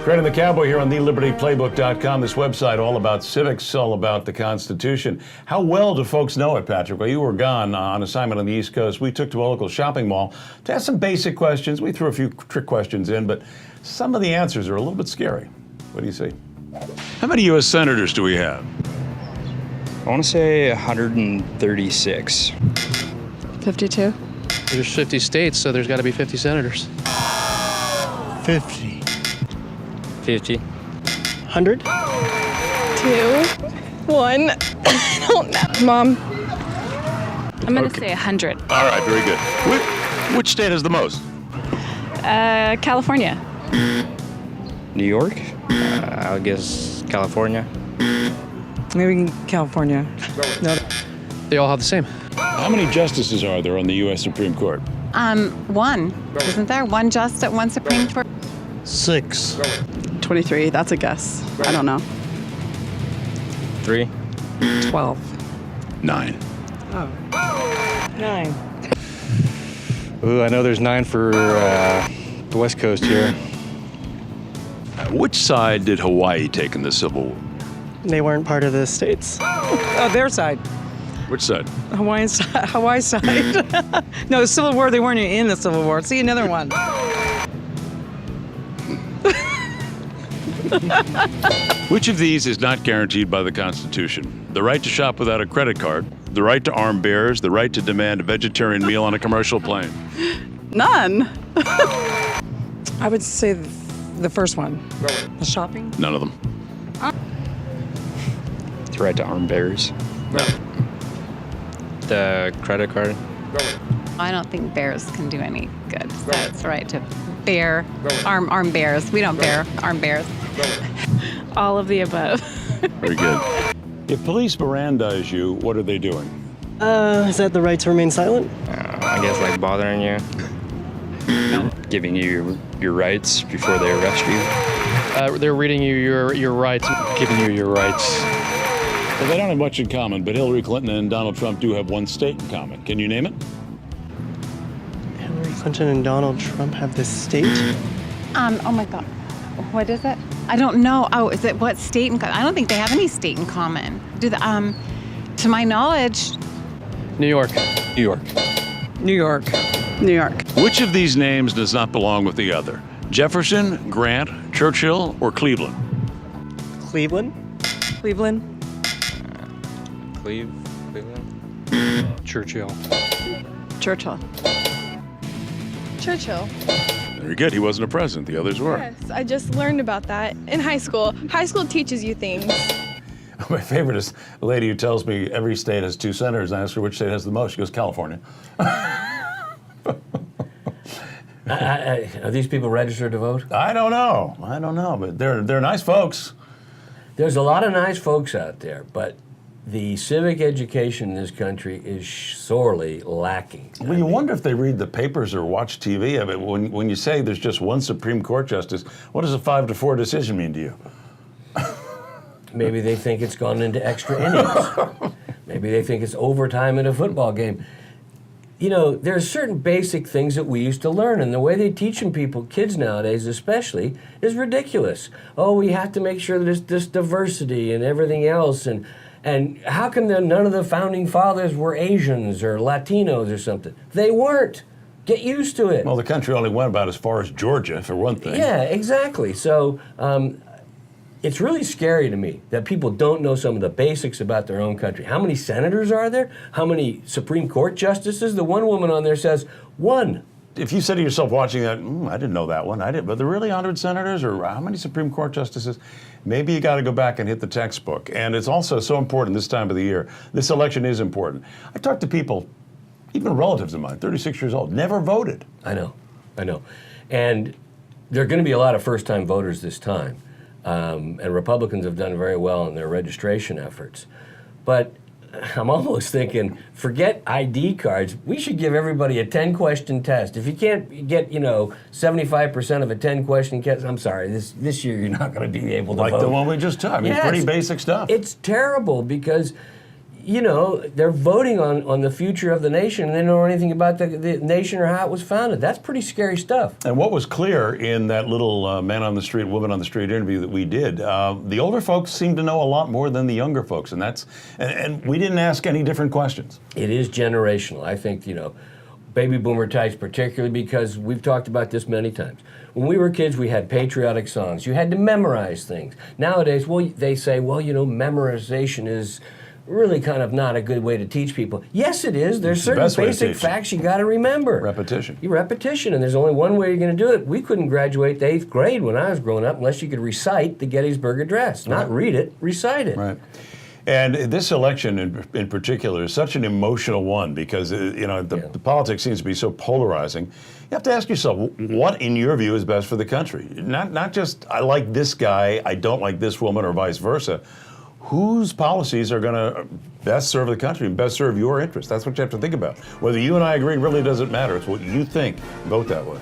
Fred and the Cowboy here on thelibertyplaybook.com. This website all about civics, all about the Constitution. How well do folks know it, Patrick? Well, you were gone on assignment on the East Coast. We took to a local shopping mall to ask some basic questions. We threw a few trick questions in, but some of the answers are a little bit scary. What do you see? How many U.S. senators do we have? I want to say 136. 52. There's 50 states, so there's got to be 50 senators. 50. 50. 100? 2. 1. I don't know. Mom. I'm going to say 100. All right, very good. Which state has the most? California. New York? I guess California. Maybe California. No. They all have the same. How many justices are there on the U.S. Supreme Court? 1. Isn't there one just at one Supreme Court? 6. 23. That's a guess. I don't know. 3. 12. 9. Oh. 9. Ooh, I know there's 9 for the West Coast here. Which side did Hawaii take in the Civil War? They weren't part of the states. Oh, their side. Which side? Hawaiian side. Hawaii side. No, the Civil War, they weren't in the Civil War. See, another one. Which of these is not guaranteed by the Constitution? The right to shop without a credit card, the right to arm bears, the right to demand a vegetarian meal on a commercial plane. None. I would say the first one. The shopping. None of them. The right to arm bears. No. The credit card. I don't think bears can do any good. So it's right to bear, arm bears. We don't bear, arm bears. All of the above. Very good. If police Mirandize you, what are they doing? Is that the right to remain silent? I guess like bothering you. Giving you your rights before they arrest you. They're reading you your rights. Giving you your rights. Well, they don't have much in common, but Hillary Clinton and Donald Trump do have one state in common. Can you name it? Hillary Clinton and Donald Trump have this state? Oh my God. What is it? I don't know. Oh, is it what state in common? I don't think they have any state in common. To my knowledge. New York. New York. New York. New York. Which of these names does not belong with the other? Jefferson, Grant, Churchill, or Cleveland? Cleveland? Cleveland. Cleveland. Churchill. Churchill. Churchill. Very good. He wasn't a president. The others were. Yes, I just learned about that in high school. High school teaches you things. My favorite is a lady who tells me every state has 2 senators, and I ask her which state has the most. She goes, California. Are these people registered to vote? I don't know, but they're nice folks. There's a lot of nice folks out there, but the civic education in this country is sorely lacking. Well, you wonder if they read the papers or watch TV. I mean, when you say there's just one Supreme Court justice, what does a 5-4 decision mean to you? Maybe they think it's gone into extra innings. Maybe they think it's overtime in a football game. You know, there are certain basic things that we used to learn, and the way they teach them people, kids nowadays especially, is ridiculous. Oh, we have to make sure that there's this diversity and everything else, and how come none of the founding fathers were Asians or Latinos or something? They weren't. Get used to it. Well, the country only went about as far as Georgia, for one thing. Yeah, exactly. So it's really scary to me that people don't know some of the basics about their own country. How many senators are there? How many Supreme Court justices? The one woman on there says 1. If you said to yourself watching that, I didn't know that one, I didn't, but there really 100 senators, or how many Supreme Court justices? Maybe you got to go back and hit the textbook. And it's also so important this time of the year. This election is important. I talked to people, even relatives of mine, 36 years old, never voted. I know. And there are going to be a lot of first-time voters this time. And Republicans have done very well in their registration efforts. But I'm almost thinking, forget ID cards. We should give everybody a 10-question test. If you can't get, 75% of a 10-question test, I'm sorry, this year you're not going to be able to vote. Like the one we just took. I mean, Yes. pretty basic stuff. It's terrible because you know, they're voting on the future of the nation, and they don't know anything about the nation or how it was founded. That's pretty scary stuff. And what was clear in that little man on the street, woman on the street interview that we did, the older folks seem to know a lot more than the younger folks, and we didn't ask any different questions. It is generational. I think, you know, baby boomer types particularly, because we've talked about this many times. When we were kids, we had patriotic songs. You had to memorize things. Nowadays, well, they say, well, you know, memorization is really kind of not a good way to teach people. Yes, it is. There's certain basic facts you got to remember. Repetition. Repetition, and there's only one way you're going to do it. We couldn't graduate the 8th grade when I was growing up unless you could recite the Gettysburg Address. Not read it, recite it. Right. And this election in particular is such an emotional one because, you know, the politics seems to be so polarizing. You have to ask yourself, what in your view is best for the country? Not just, I like this guy, I don't like this woman, or vice versa. Whose policies are going to best serve the country and best serve your interests? That's what you have to think about. Whether you and I agree really doesn't matter. It's what you think. Vote that way.